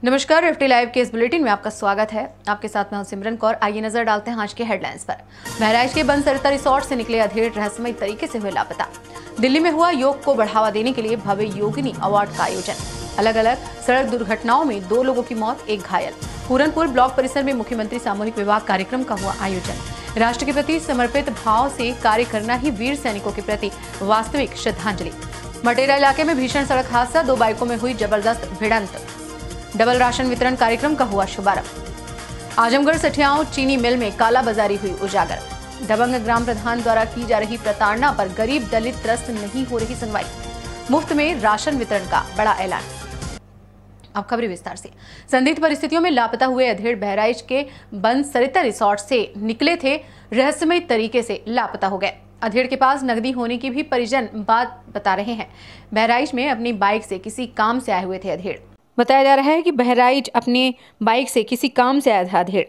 नमस्कार, FT live के इस बुलेटिन में आपका स्वागत है। आपके साथ मैं हूं सिमरन कौर। आइए नजर डालते हैं आज के हेडलाइंस पर। बहराइच के बनसरिता रिसोर्ट से निकले अधेड़ रहस्यमय तरीके से हुए लापता। दिल्ली में हुआ योग को बढ़ावा देने के लिए भव्य योगिनी अवार्ड का आयोजन। अलग अलग सड़क दुर्घटनाओं में 2 लोगों की मौत, 1 घायल। पूरनपुर ब्लॉक परिसर में मुख्यमंत्री सामूहिक विवाह कार्यक्रम का हुआ आयोजन। राष्ट्र के प्रति समर्पित भाव से कार्य करना ही वीर सैनिकों के प्रति वास्तविक श्रद्धांजलि। मटेरा इलाके में भीषण सड़क हादसा, 2 बाइकों में हुई जबरदस्त भिड़ंत। डबल राशन वितरण कार्यक्रम का हुआ शुभारंभ। आजमगढ़ सठियाओं चीनी मिल में कालाबाजारी हुई उजागर। दबंग ग्राम प्रधान द्वारा की जा रही प्रताड़ना पर गरीब दलित त्रस्त नहीं हो रही सुनवाई। मुफ्त में राशन वितरण का बड़ा ऐलान। अब खबरें विस्तार से। संदिग्ध परिस्थितियों में लापता हुए अधेड़ बहराइच के बनसरिता रिसोर्ट से निकले थे, रहस्यमय तरीके से लापता हो गए। अधेड़ के पास नकदी होने की भी परिजन बात बता रहे हैं। बहराइच में अपनी बाइक से किसी काम से आए हुए थे अधेड़। बताया जा रहा है कि बहराइच अपने बाइक से किसी काम से आया था अधेड़।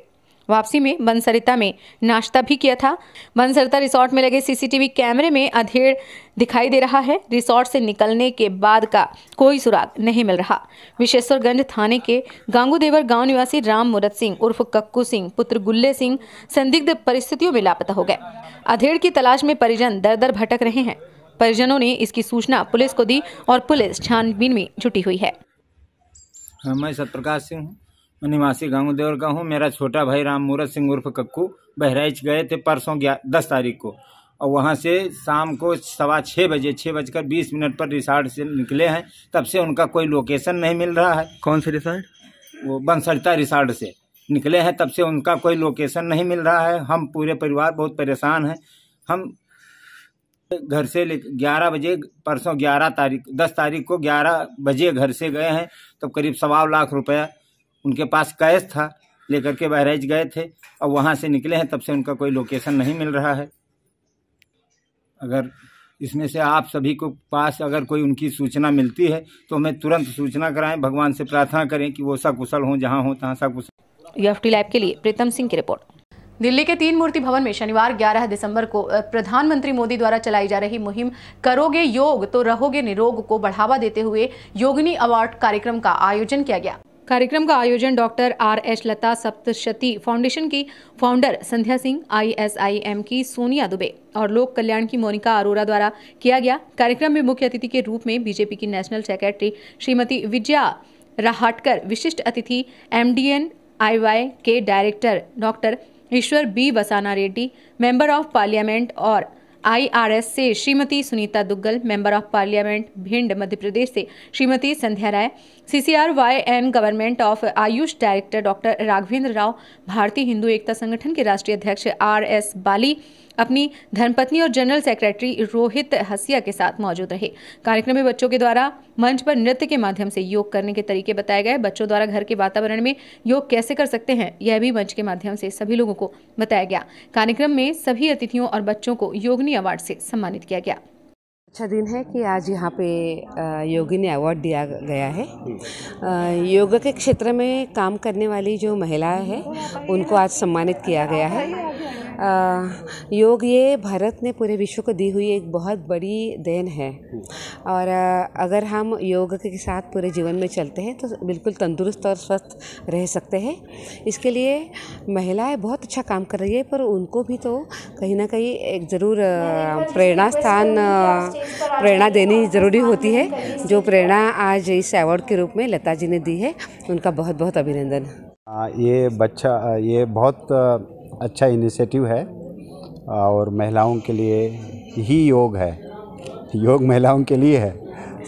वापसी में बनसरिता में नाश्ता भी किया था। बनसरिता रिसोर्ट में लगे सीसीटीवी कैमरे में अधेड़ दिखाई दे रहा है। रिसोर्ट से निकलने के बाद का कोई सुराग नहीं मिल रहा। विशेश्वरगंज थाने के गांगूदेवर गांव निवासी राम मूरत सिंह उर्फ कक्कू सिंह पुत्र गुल्ले सिंह संदिग्ध परिस्थितियों में लापता हो गए। अधेड़ की तलाश में परिजन दर दर भटक रहे हैं। परिजनों ने इसकी सूचना पुलिस को दी और पुलिस छानबीन में जुटी हुई है। मैं सत्यप्रकाश सिंह हूँ, निवासी गांगूदेवर का हूँ। मेरा छोटा भाई राम मूरत सिंह उर्फ कक्कू बहराइच गए थे परसों 10 तारीख को, और वहाँ से शाम को 6:15 बजे 6:20 पर रिसोर्ट से निकले हैं। तब से उनका कोई लोकेशन नहीं मिल रहा है। कौन से रिसोर्ट? वो बनसरिता रिसोर्ट से निकले हैं, तब से उनका कोई लोकेशन नहीं मिल रहा है। हम पूरे परिवार बहुत परेशान हैं। हम घर से 11 बजे परसों 10 तारीख को 11 बजे घर से गए हैं, तो करीब 1.25 लाख रुपया उनके पास कैश था, लेकर के बहराइच गए थे और वहां से निकले हैं। तब से उनका कोई लोकेशन नहीं मिल रहा है। अगर इसमें से आप सभी को पास अगर कोई उनकी सूचना मिलती है तो हमें तुरंत सूचना कराएं। भगवान से प्रार्थना करें कि वो सकुशल हों, जहाँ हो तहाँ सकुशल। एफटी लाइव के लिए प्रीतम सिंह की रिपोर्ट। दिल्ली के 3 मूर्ति भवन में शनिवार 11 दिसंबर को प्रधानमंत्री मोदी द्वारा चलाई जा रही मुहिम करोगे योग तो रहोगे निरोग को बढ़ावा देते हुए योगिनी अवार्ड कार्यक्रम का आयोजन किया गया। कार्यक्रम का आयोजन डॉक्टर RH लता सप्तशती फाउंडेशन की फाउंडर संध्या सिंह, ISIM की सोनिया दुबे और लोक कल्याण की मोनिका अरोरा द्वारा किया गया। कार्यक्रम में मुख्य अतिथि के रूप में बीजेपी की नेशनल सेक्रेटरी श्रीमती विजया राहटकर, विशिष्ट अतिथि MDNIY के director doctor Ishwar B Vasana Reddy, member of parliament, और IRS से Shrimati Sunita Duggal, member of parliament Bhind Madhya Pradesh से Shrimati Sandhya Rai, CCRYN government of Ayush director doctor Raghavendra Rao, Bharatiya Hindu एकता संगठन के राष्ट्रीय अध्यक्ष RS बाली अपनी धर्मपत्नी और जनरल सेक्रेटरी रोहित हसिया के साथ मौजूद रहे। कार्यक्रम में बच्चों के द्वारा मंच पर नृत्य के माध्यम से योग करने के तरीके बताए गए। बच्चों द्वारा घर के वातावरण में योग कैसे कर सकते हैं, यह भी मंच के माध्यम से सभी लोगों को बताया गया। कार्यक्रम में सभी अतिथियों और बच्चों को योगिनी अवार्ड से सम्मानित किया गया। अच्छा दिन है कि आज यहाँ पे योगिनी अवार्ड दिया गया है। योग के क्षेत्र में काम करने वाली जो महिलाएं हैं उनको आज सम्मानित किया गया है। योग ये भारत ने पूरे विश्व को दी हुई एक बहुत बड़ी देन है, और अगर हम योग के साथ पूरे जीवन में चलते हैं तो बिल्कुल तंदुरुस्त और स्वस्थ रह सकते हैं। इसके लिए महिलाएं बहुत अच्छा काम कर रही है, पर उनको भी तो कहीं ना कहीं एक ज़रूर प्रेरणा देनी ज़रूरी होती है। जो प्रेरणा आज इस अवार्ड के रूप में लता जी ने दी है, उनका बहुत बहुत अभिनंदन। ये बहुत अच्छा इनिशिएटिव है और महिलाओं के लिए ही योग है। योग महिलाओं के लिए है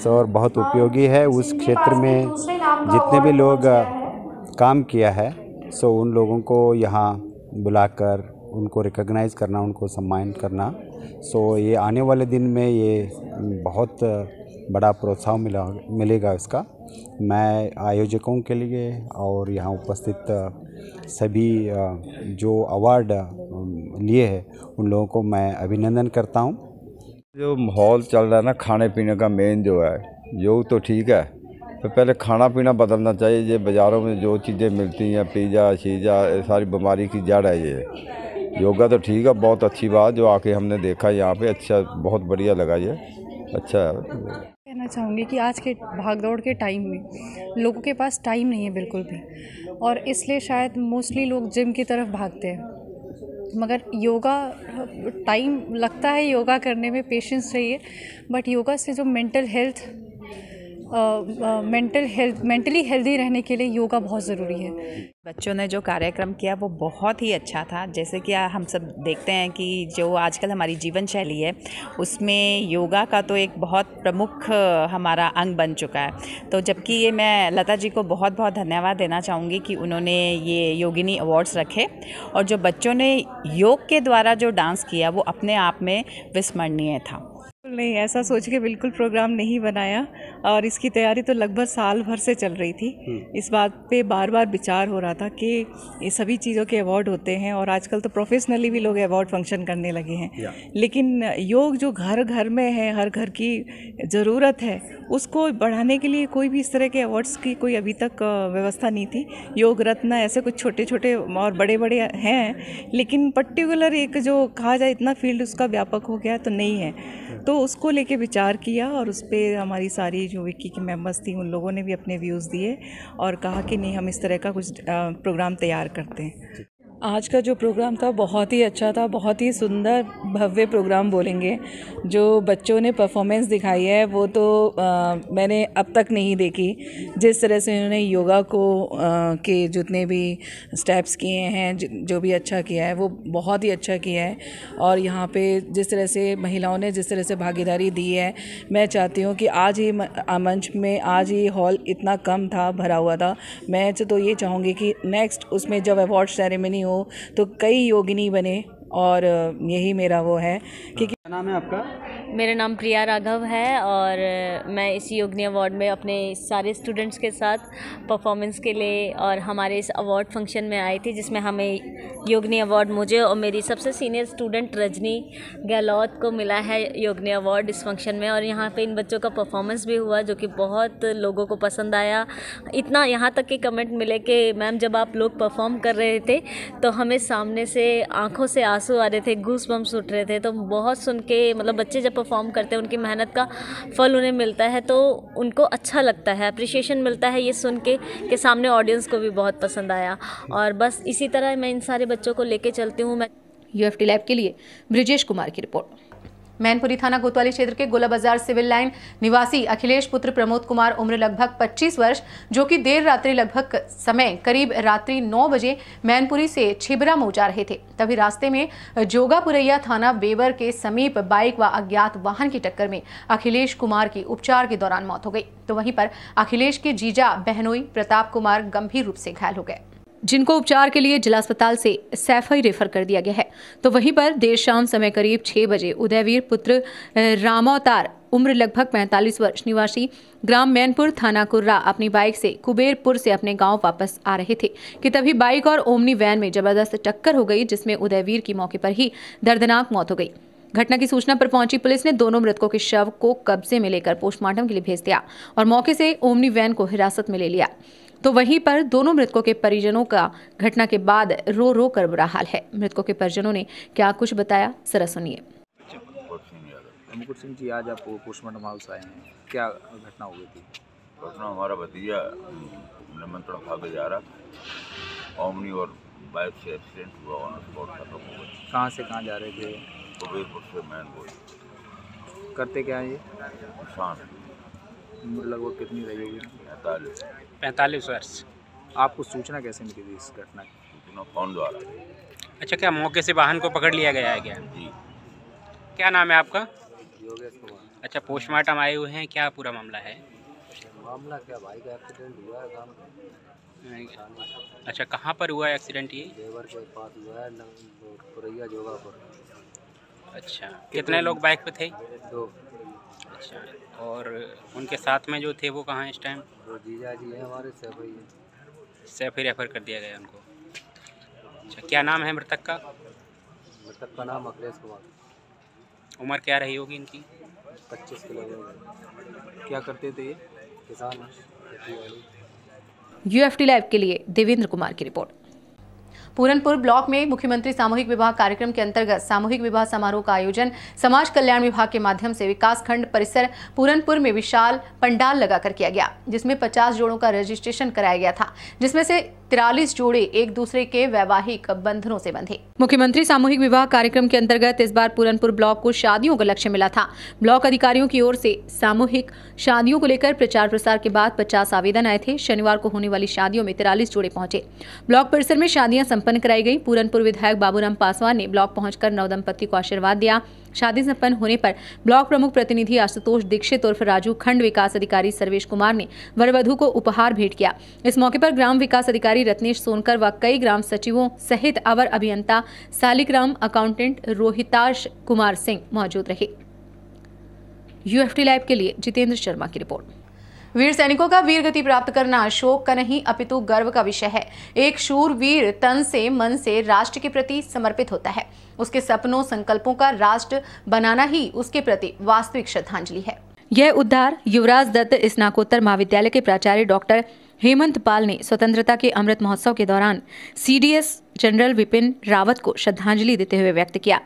और बहुत उपयोगी है। उस क्षेत्र में जितने भी लोग काम किया है उन लोगों को यहाँ बुलाकर उनको रिकॉग्नाइज़ करना, उनको सम्मानित करना। ये आने वाले दिन में ये बहुत बड़ा प्रोत्साहन मिलेगा इसका। मैं आयोजकों के लिए और यहाँ उपस्थित सभी जो अवार्ड लिए हैं उन लोगों को मैं अभिनंदन करता हूँ। जो माहौल चल रहा है ना, खाने पीने का मेन जो है, योग तो ठीक है, तो पहले खाना पीना बदलना चाहिए। ये बाज़ारों में जो चीज़ें मिलती हैं, पिज़्ज़ा शीज़ा, सारी बीमारी की जड़ है ये। योगा तो ठीक है, बहुत अच्छी बात जो आके हमने देखा यहाँ पे, अच्छा बहुत बढ़िया लगा, ये अच्छा है। कहना चाहूँगी कि आज के भागदौड़ के टाइम में लोगों के पास टाइम नहीं है बिल्कुल भी, और इसलिए शायद मोस्टली लोग जिम की तरफ भागते हैं। मगर योगा, टाइम लगता है योगा करने में, पेशेंस चाहिए, बट योगा से जो मेंटली हेल्दी रहने के लिए योगा बहुत ज़रूरी है। बच्चों ने जो कार्यक्रम किया वो बहुत ही अच्छा था। जैसे कि हम सब देखते हैं कि जो आजकल हमारी जीवन शैली है उसमें योगा का तो एक बहुत प्रमुख हमारा अंग बन चुका है। तो जबकि ये मैं लता जी को बहुत बहुत धन्यवाद देना चाहूँगी कि उन्होंने ये योगिनी अवार्ड्स रखे, और जो बच्चों ने योग के द्वारा जो डांस किया वो अपने आप में विस्मरणीय था। नहीं, ऐसा सोच के बिल्कुल प्रोग्राम नहीं बनाया, और इसकी तैयारी तो लगभग साल भर से चल रही थी। इस बात पे बार बार विचार हो रहा था कि ये सभी चीज़ों के अवार्ड होते हैं, और आजकल तो प्रोफेशनली भी लोग अवार्ड फंक्शन करने लगे हैं, लेकिन योग जो घर घर में है, हर घर की ज़रूरत है, उसको बढ़ाने के लिए कोई भी इस तरह के अवार्ड्स की कोई अभी तक व्यवस्था नहीं थी। योग रत्न ऐसे कुछ छोटे छोटे और बड़े बड़े हैं, लेकिन पर्टिकुलर एक जो कहा जाए इतना फील्ड उसका व्यापक हो गया तो नहीं है। तो उसको लेके विचार किया, और उस पर हमारी सारी जो विकी की मेंबर्स थी उन लोगों ने भी अपने व्यूज़ दिए और कहा कि नहीं, हम इस तरह का कुछ प्रोग्राम तैयार करते हैं। आज का जो प्रोग्राम था बहुत ही अच्छा था, बहुत ही सुंदर भव्य प्रोग्राम बोलेंगे। जो बच्चों ने परफॉर्मेंस दिखाई है वो तो मैंने अब तक नहीं देखी। जिस तरह से उन्होंने योगा को के जितने भी स्टेप्स किए हैं, जो भी अच्छा किया है वो बहुत ही अच्छा किया है। और यहाँ पे जिस तरह से महिलाओं ने जिस तरह से भागीदारी दी है, मैं चाहती हूँ कि आज ही मंच में, आज ही हॉल इतना कम था, भरा हुआ था, मैं तो ये चाहूँगी कि नेक्स्ट उसमें जब अवार्ड सेरेमनी हो तो कई योगिनी बने, और यही मेरा वो है। कि क्या नाम है आपका? मेरा नाम प्रिया राघव है, और मैं इस योगिनी अवार्ड में अपने सारे स्टूडेंट्स के साथ परफॉर्मेंस के लिए और हमारे इस अवार्ड फंक्शन में आई थी, जिसमें हमें योगिनी अवार्ड, मुझे और मेरी सबसे सीनियर स्टूडेंट रजनी गहलोत को मिला है योगिनी अवार्ड इस फंक्शन में। और यहाँ पे इन बच्चों का परफॉर्मेंस भी हुआ जो कि बहुत लोगों को पसंद आया। इतना यहाँ तक कि कमेंट मिले कि मैम जब आप लोग परफॉर्म कर रहे थे तो हमें सामने से आँखों से आंसू आ रहे थे, गूस बम्स उठ रहे थे। तो बहुत सुन के, मतलब बच्चे जब परफॉर्म करते हैं उनकी मेहनत का फल उन्हें मिलता है तो उनको अच्छा लगता है, अप्रिशिएशन मिलता है ये सुन के सामने ऑडियंस को भी बहुत पसंद आया। और बस इसी तरह मैं इन सारे बच्चों को लेके चलती हूँ। मैं यूएफटी लैब के लिए ब्रिजेश कुमार की रिपोर्ट। मैनपुरी थाना कोतवाली क्षेत्र के गोला बाजार सिविल लाइन निवासी अखिलेश पुत्र प्रमोद कुमार, उम्र लगभग 25 वर्ष, जो कि देर रात्रि लगभग समय करीब रात्रि 9 बजे मैनपुरी से छिबरा में जा रहे थे। तभी रास्ते में जोगापुरैया थाना बेवर के समीप बाइक व अज्ञात वाहन की टक्कर में अखिलेश कुमार की उपचार के दौरान मौत हो गई। तो वहीं पर अखिलेश के जीजा बहनोई प्रताप कुमार गंभीर रूप से घायल हो गए, जिनको उपचार के लिए जिला अस्पताल से सैफई रेफर कर दिया गया है। तो वहीं पर देर शाम समय करीब 6 बजे उदयवीर पुत्र रामावतार, उम्र लगभग 45 वर्ष, निवासी ग्राम मैनपुर, थाना कुर्रा, अपनी बाइक से कुबेरपुर से अपने गांव वापस आ रहे थे कि तभी बाइक और ओमनी वैन में जबरदस्त टक्कर हो गई, जिसमें उदयवीर की मौके पर ही दर्दनाक मौत हो गई। घटना की सूचना पर पहुंची पुलिस ने दोनों मृतकों के शव को कब्जे में लेकर पोस्टमार्टम के लिए भेज दिया और मौके से ओमनी वैन को हिरासत में ले लिया। तो वहीं पर दोनों मृतकों के परिजनों का घटना के बाद रो रो कर बुरा हाल है। मृतकों के परिजनों ने क्या कुछ बताया, जरा सुनिए। मुकुट सिंह जी, आज आप पोस्टमार्टम हाउस आए हैं, क्या घटना हो गई थी? घटना, हमारा भतीजा निमंत्रण खा के जा रहा, ओमनी और बाइक से एक्सीडेंट हुआ, ऑन स्पॉट खत्म हो गई। कहाँ से कहाँ जा रहे थे? कुबेरपुर से मैनपुर। करते क्या है ये? किसान। उम्र लगभग कितनी रही होगी? 45 वर्ष। आपको सूचना कैसे मिली थी इस घटना की? सूचना फोन द्वारा। अच्छा, क्या मौके से वाहन को पकड़ लिया गया है क्या? जी। क्या नाम है आपका? योगेश कुमार। अच्छा, पोस्टमार्टम आए हुए हैं, क्या पूरा मामला है? मामला क्या, भाई का एक्सीडेंट हुआ है काम में। अच्छा, कहाँ पर हुआ एक्सीडेंट ये? देवर के पास हुआ है, पुरैया जोगापुर। अच्छा, कितने लोग बाइक पे थे? 2। अच्छा, और उनके साथ में जो थे वो कहाँ इस टाइम? वो जीजा जी है हमारे, सैफई रेफर कर दिया गया उनको। अच्छा, क्या नाम है मृतक का? मृतक का नाम अखिलेश कुमार। उम्र क्या रही होगी इनकी? 25 किलो। क्या करते थे ये? किसान। यूएफटी लैब के लिए देवेंद्र कुमार की रिपोर्ट। पूरनपुर ब्लॉक में मुख्यमंत्री सामूहिक विवाह कार्यक्रम के अंतर्गत सामूहिक विवाह समारोह का आयोजन समाज कल्याण विभाग के माध्यम से विकासखंड परिसर पूरनपुर में विशाल पंडाल लगाकर किया गया, जिसमें 50 जोड़ों का रजिस्ट्रेशन कराया गया था, जिसमें से 43 जोड़े एक दूसरे के वैवाहिक बंधनों से बंधे। मुख्यमंत्री सामूहिक विवाह कार्यक्रम के अंतर्गत इस बार पूरनपुर ब्लॉक को शादियों का लक्ष्य मिला था। ब्लॉक अधिकारियों की ओर से सामूहिक शादियों को लेकर प्रचार प्रसार के बाद 50 आवेदन आए थे। शनिवार को होने वाली शादियों में 43 जोड़े पहुंचे। ब्लॉक परिसर में शादियां संपन्न कराई गई। पूरनपुर विधायक बाबूराम पासवान ने ब्लॉक पहुंचकर नवदंपति को आशीर्वाद दिया। शादी संपन्न होने पर ब्लॉक प्रमुख प्रतिनिधि आशुतोष दीक्षित उर्फ राजू, खंड विकास अधिकारी सर्वेश कुमार ने वर वधू को उपहार भेंट किया। इस मौके पर ग्राम विकास अधिकारी रत्नेश सोनकर व कई ग्राम सचिवों सहित अवर अभियंता सालिग्राम अकाउंटेंट रोहिताश कुमार सिंह मौजूद रहे। यूएफटी लाइव के लिए जितेंद्र शर्मा की रिपोर्ट। वीर सैनिकों का वीर गति प्राप्त करना शोक का नहीं अपितु गर्व का विषय है। एक शूरवीर तन से मन से राष्ट्र के प्रति समर्पित होता है। उसके सपनों संकल्पों का राष्ट्र बनाना ही उसके प्रति वास्तविक श्रद्धांजलि है। यह उद्गार युवराज दत्त स्नाकोत्तर महाविद्यालय के प्राचार्य डॉक्टर हेमंत पाल ने स्वतंत्रता के अमृत महोत्सव के दौरान सीडीएस जनरल विपिन रावत को श्रद्धांजलि देते हुए व्यक्त किया।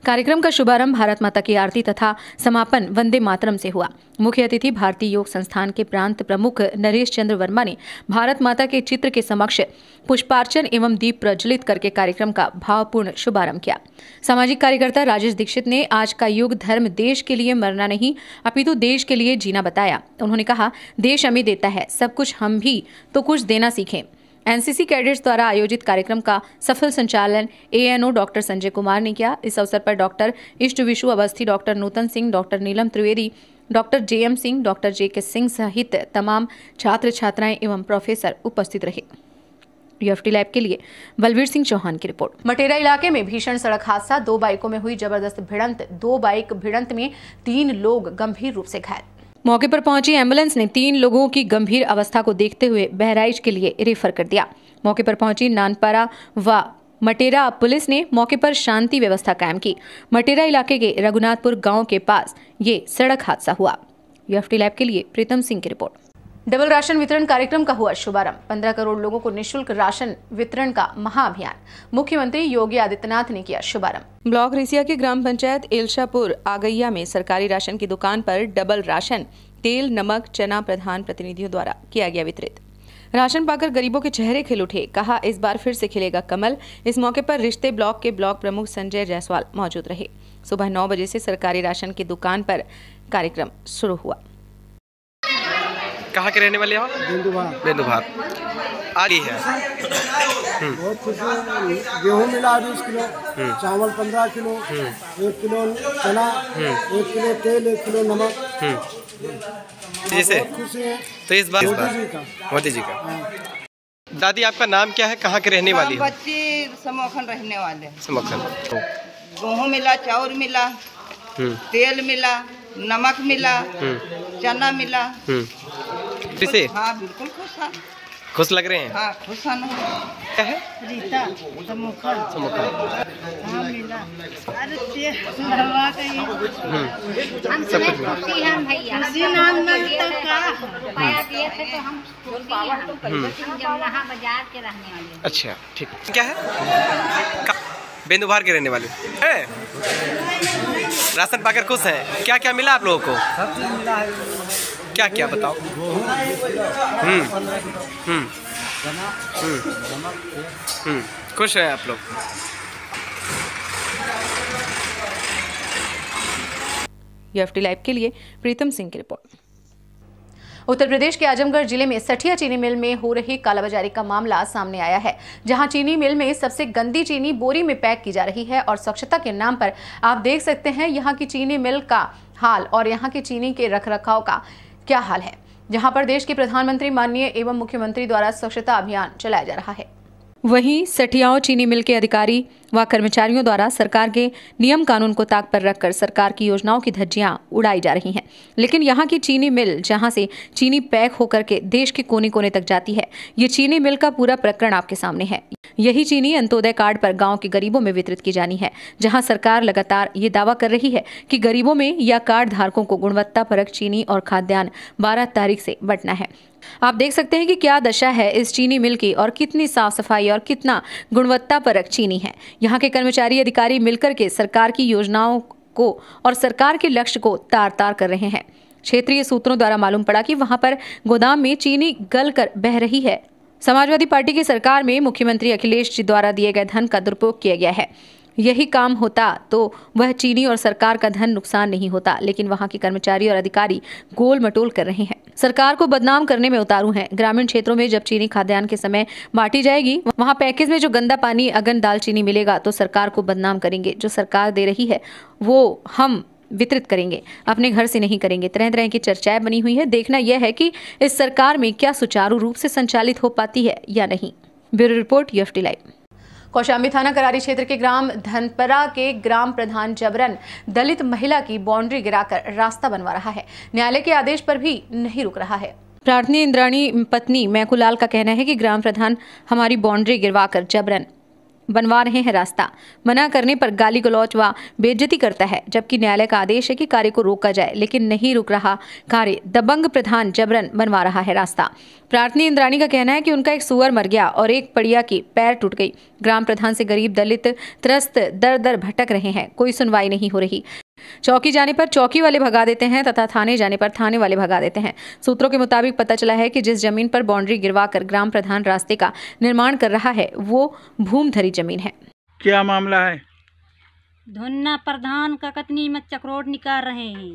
कार्यक्रम का शुभारंभ भारत माता की आरती तथा समापन वंदे मातरम से हुआ। मुख्य अतिथि भारतीय योग संस्थान के प्रांत प्रमुख नरेश चंद्र वर्मा ने भारत माता के चित्र के समक्ष पुष्पार्चन एवं दीप प्रज्वलित करके कार्यक्रम का भावपूर्ण शुभारंभ किया। सामाजिक कार्यकर्ता राजेश दीक्षित ने आज का युग धर्म देश के लिए मरना नहीं अपितु देश के लिए जीना बताया। उन्होंने कहा, देश हमें देता है, सब कुछ हम भी तो कुछ देना सीखें। एनसीसी कैडेट्स द्वारा आयोजित कार्यक्रम का सफल संचालन एएनओ डॉक्टर संजय कुमार ने किया। इस अवसर पर doctor Isht Vishu Awasthi, doctor Nutan Singh, doctor Neelam Trivedi, doctor J M Singh, doctor J K Singh सहित तमाम छात्र छात्राएं एवं प्रोफेसर उपस्थित रहे। यूएफटी लाइव के लिए बलवीर सिंह चौहान की रिपोर्ट। मटेरा इलाके में भीषण सड़क हादसा, 2 बाइकों में हुई जबरदस्त भिड़ंत। 2 बाइक भिड़ंत में 3 लोग गंभीर रूप से घायल। मौके पर पहुंची एम्बुलेंस ने 3 लोगों की गंभीर अवस्था को देखते हुए बहराइच के लिए रेफर कर दिया। मौके पर पहुंची नानपारा व मटेरा पुलिस ने मौके पर शांति व्यवस्था कायम की। मटेरा इलाके के रघुनाथपुर गांव के पास ये सड़क हादसा हुआ। यूएफटी लैब के लिए प्रीतम सिंह की रिपोर्ट। डबल राशन वितरण कार्यक्रम का हुआ शुभारंभ। 15 करोड़ लोगों को निःशुल्क राशन वितरण का महाअभियान मुख्यमंत्री योगी आदित्यनाथ ने किया शुभारंभ। ब्लॉक रिसिया के ग्राम पंचायत एलशापुर आगैया में सरकारी राशन की दुकान पर डबल राशन तेल, नमक, चना प्रधान प्रतिनिधियों द्वारा किया गया वितरित। राशन पाकर गरीबों के चेहरे खिल उठे। कहा, इस बार फिर से खिलेगा कमल। इस मौके पर रिश्ते ब्लॉक के ब्लॉक प्रमुख संजय जायसवाल मौजूद रहे। सुबह 9 बजे से सरकारी राशन की दुकान पर कार्यक्रम शुरू हुआ। कहाँ के रहने वाले हो? बेंदुभार आ रही है। बहुत खुश हूँ। गेहूँ मिला 20 किलो, चावल 15 किलो, 1 किलो चना, 1 किलो तेल, 1 किलो नमक। जैसे खुशी है। तो इस बार मोदी जी का। दादी, आपका नाम क्या है? कहाँ के रहने वाली है? बच्ची समोखन रहने वाले। समोखन। गेहूँ मिला, चावल मिला, तेल मिला, नमक मिला, चना मिला। किसे? हाँ, बिल्कुल खुश है। खुश लग रहे हैं? हाँ, खुश है ना। क्या है? रीता समोखन। हाँ, मिला। अरे भैया खुशी नाम मिलता का पाया दिए थे तो हम जमनाहा बाजार के रहने वाले। अच्छा, ठीक। क्या है? बेंदुभार के रहने वाले हैं। राशन पाकर खुश हैं। क्या क्या मिला आप लोगों को? सब चीज मिला है। क्या क्या बताओ? खुश हैं आप लोग? यूएफटी लाइव के लिए प्रीतम सिंह की रिपोर्ट। उत्तर प्रदेश के आजमगढ़ जिले में सठिया चीनी मिल में हो रही कालाबाजारी का मामला सामने आया है, जहां चीनी मिल में सबसे गंदी चीनी बोरी में पैक की जा रही है और स्वच्छता के नाम पर आप देख सकते हैं यहां की चीनी मिल का हाल और यहां की चीनी के रखरखाव का क्या हाल है, जहां पर देश के प्रधानमंत्री माननीय एवं मुख्यमंत्री द्वारा स्वच्छता अभियान चलाया जा रहा है। वहीं सठियाओं चीनी मिल के अधिकारी व कर्मचारियों द्वारा सरकार के नियम कानून को ताक पर रखकर सरकार की योजनाओं की धज्जियां उड़ाई जा रही हैं। लेकिन यहाँ की चीनी मिल, जहां से चीनी पैक होकर के देश के कोने कोने तक जाती है, ये चीनी मिल का पूरा प्रकरण आपके सामने है। यही चीनी अंत्योदय कार्ड पर गांव के गरीबों में वितरित की जानी है, जहां सरकार लगातार ये दावा कर रही है कि गरीबों में या कार्ड धारकों को गुणवत्ता परक चीनी और खाद्यान्न 12 तारीख से बंटना है। आप देख सकते हैं कि क्या दशा है इस चीनी मिल की और कितनी साफ सफाई और कितना गुणवत्ता परक चीनी है। यहाँ के कर्मचारी अधिकारी मिलकर के सरकार की योजनाओं को और सरकार के लक्ष्य को तार तार कर रहे हैं। क्षेत्रीय सूत्रों द्वारा मालूम पड़ा कि वहां पर गोदाम में चीनी गल कर बह रही है। समाजवादी पार्टी की सरकार में मुख्यमंत्री अखिलेश जी द्वारा दिए गए धन का दुरुपयोग किया गया है। यही काम होता तो वह चीनी और सरकार का धन नुकसान नहीं होता, लेकिन वहां के कर्मचारी और अधिकारी गोल मटोल कर रहे हैं, सरकार को बदनाम करने में उतारू हैं। ग्रामीण क्षेत्रों में जब चीनी खाद्यान्न के समय बांटी जाएगी, वहां पैकेज में जो गंदा पानी, अगन, दालचीनी मिलेगा तो सरकार को बदनाम करेंगे। जो सरकार दे रही है वो हम वितरित करेंगे, अपने घर से नहीं करेंगे। तरह तरह की चर्चाएं बनी हुई है। देखना यह है कि इस सरकार में क्या सुचारू रूप से संचालित हो पाती है या नहीं। Bureau report, UFT live. Kaushambi थाना करारी क्षेत्र के ग्राम धनपरा के ग्राम प्रधान जबरन दलित महिला की बाउंड्री गिराकर रास्ता बनवा रहा है। न्यायालय के आदेश पर भी नहीं रुक रहा है। प्रार्थनी इंद्राणी पत्नी मैकुलाल का कहना है कि ग्राम प्रधान हमारी बाउंड्री गिरवाकर जबरन बनवा रहे हैं रास्ता। मना करने पर गाली गलौज व बेइज्जती करता है, जबकि न्यायालय का आदेश है कि कार्य को रोका जाए, लेकिन नहीं रुक रहा कार्य। दबंग प्रधान जबरन बनवा रहा है रास्ता। प्रार्थनी इंद्राणी का कहना है कि उनका एक सुअर मर गया और एक पड़िया की पैर टूट गई। ग्राम प्रधान से गरीब दलित त्रस्त दर दर भटक रहे हैं, कोई सुनवाई नहीं हो रही। चौकी जाने पर चौकी वाले भगा देते हैं तथा थाने जाने पर थाने वाले भगा देते हैं। सूत्रों के मुताबिक पता चला है कि जिस जमीन पर बाउंड्री गिरवाकर ग्राम प्रधान रास्ते का निर्माण कर रहा है वो भूमधरी जमीन है। क्या मामला है? धुन्ना प्रधान का कतनी मत चक्रोट निकाल रहे हैं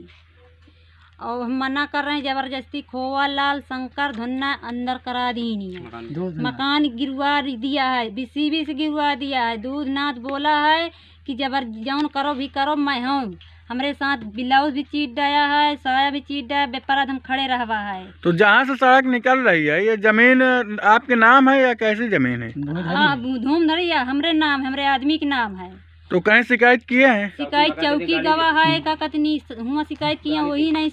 और हम मना कर रहे हैं जबरदस्ती। खोवा लाल शंकर धुन्ना अंदर करा दी नहीं है। मकान गिरवा दिया है, बीसीबी से गिरवा दिया है। दूधनाथ बोला है कि जबर जौन करो भी करो, मैं हूँ। हमारे साथ ब्लाउज भी चीट डाया है, साया भी चीट डाया, बेपराध हम खड़े रहवा है। तो जहाँ से सड़क निकल रही है ये जमीन आपके नाम है या कैसी जमीन है? हाँ, धूमधरी है, हमारे नाम, हमारे आदमी के नाम है। तो कहीं शिकायत किए हैं? शिकायत चौकी गवाह है का कतनी हुआ शिकायत किया, वही नहीं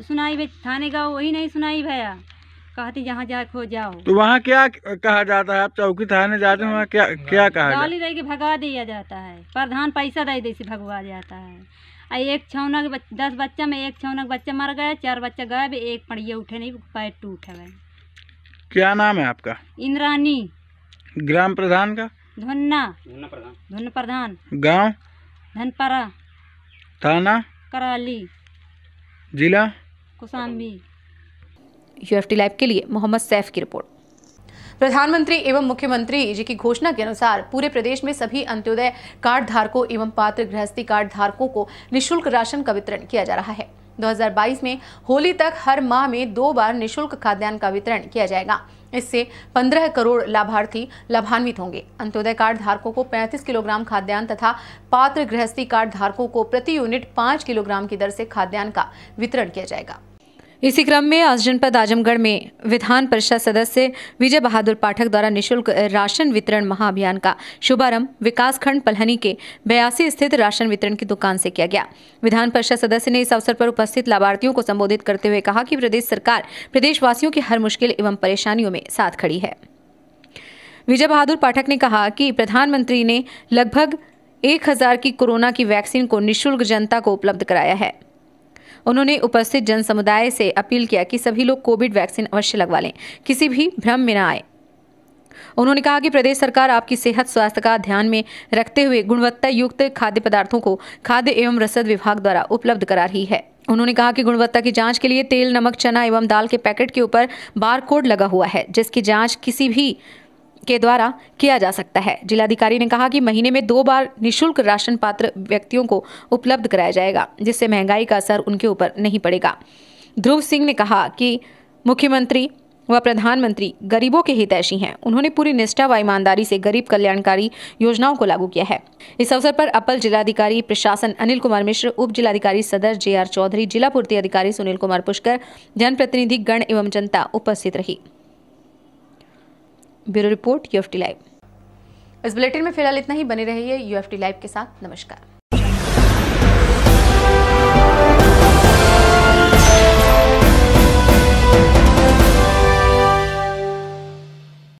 सुनाई। थाने गवा वही नहीं सुनाई भैया, कहती जहाँ जा खो जाओ। तो वहाँ क्या कहा जाता है? आप चौकी थाने जाते हैं, वहाँ क्या क्या कहा जाता है? गाली दे के भगा दिया जाता है। प्रधान पैसा दे दे से भगवा जाता है। एक छौनक 10 बच्चा में एक छौनक बच्चा मर गया, 4 बच्चा गायब, एक पड़िया उठे नहीं, पैर टूट गए। क्या नाम है आपका? इंद्रानी। ग्राम प्रधान का? धुन्न प्रधान। गांव? धनपरा। थाना? कराली। जिला? कौशाम्बी। UFT लाइव के लिए मोहम्मद सैफ की रिपोर्ट। प्रधानमंत्री एवं मुख्यमंत्री जी की घोषणा के अनुसार पूरे प्रदेश में सभी अंत्योदय कार्ड धारकों एवं पात्र गृहस्थी कार्ड धारकों को निःशुल्क राशन का वितरण किया जा रहा है। 2022 में होली तक हर माह में 2 बार निःशुल्क खाद्यान्न का वितरण किया जाएगा। इससे 15 करोड़ लाभार्थी लाभान्वित होंगे। अंत्योदय कार्ड धारकों को 35 किलोग्राम खाद्यान्न तथा पात्र गृहस्थी कार्ड धारकों को प्रति यूनिट 5 किलोग्राम की दर से खाद्यान्न का वितरण किया जाएगा। इसी क्रम में आज जनपद आजमगढ़ में विधान परिषद सदस्य विजय बहादुर पाठक द्वारा निःशुल्क राशन वितरण महाअभियान का शुभारंभ विकासखंड पलहनी के 82 स्थित राशन वितरण की दुकान से किया गया। विधान परिषद सदस्य ने इस अवसर पर उपस्थित लाभार्थियों को संबोधित करते हुए कहा कि प्रदेश सरकार प्रदेशवासियों की हर मुश्किल एवं परेशानियों में साथ खड़ी है। विजय बहादुर पाठक ने कहा कि प्रधानमंत्री ने लगभग 1000 की कोरोना की वैक्सीन को निःशुल्क जनता को उपलब्ध कराया है। उन्होंने उपस्थित जन समुदाय से अपील किया कि सभी लोग कोविड वैक्सीन अवश्य लगवा लें, किसी भी भ्रम में न आए। उन्होंने कहा कि प्रदेश सरकार आपकी सेहत स्वास्थ्य का ध्यान में रखते हुए गुणवत्ता युक्त खाद्य पदार्थों को खाद्य एवं रसद विभाग द्वारा उपलब्ध करा रही है। उन्होंने कहा कि गुणवत्ता की जांच के लिए तेल, नमक, चना एवं दाल के पैकेट के ऊपर बारकोड लगा हुआ है, जिसकी जांच किसी भी के द्वारा किया जा सकता है। जिलाधिकारी ने कहा कि महीने में 2 बार निःशुल्क राशन पात्र व्यक्तियों को उपलब्ध कराया जाएगा, जिससे महंगाई का असर उनके ऊपर नहीं पड़ेगा। ध्रुव सिंह ने कहा कि मुख्यमंत्री व प्रधानमंत्री गरीबों के हितैषी हैं। उन्होंने पूरी निष्ठा व ईमानदारी से गरीब कल्याणकारी योजनाओं को लागू किया है। इस अवसर पर अपर जिलाधिकारी प्रशासन अनिल कुमार मिश्र, उप जिलाधिकारी सदर JR चौधरी, जिला पूर्ति अधिकारी सुनील कुमार पुष्कर, जनप्रतिनिधि गण एवं जनता उपस्थित रही। Bureau report, UFT live. इस बुलेटिन में फिलहाल इतना ही। बने रहिए UFT लाइव के साथ। नमस्कार।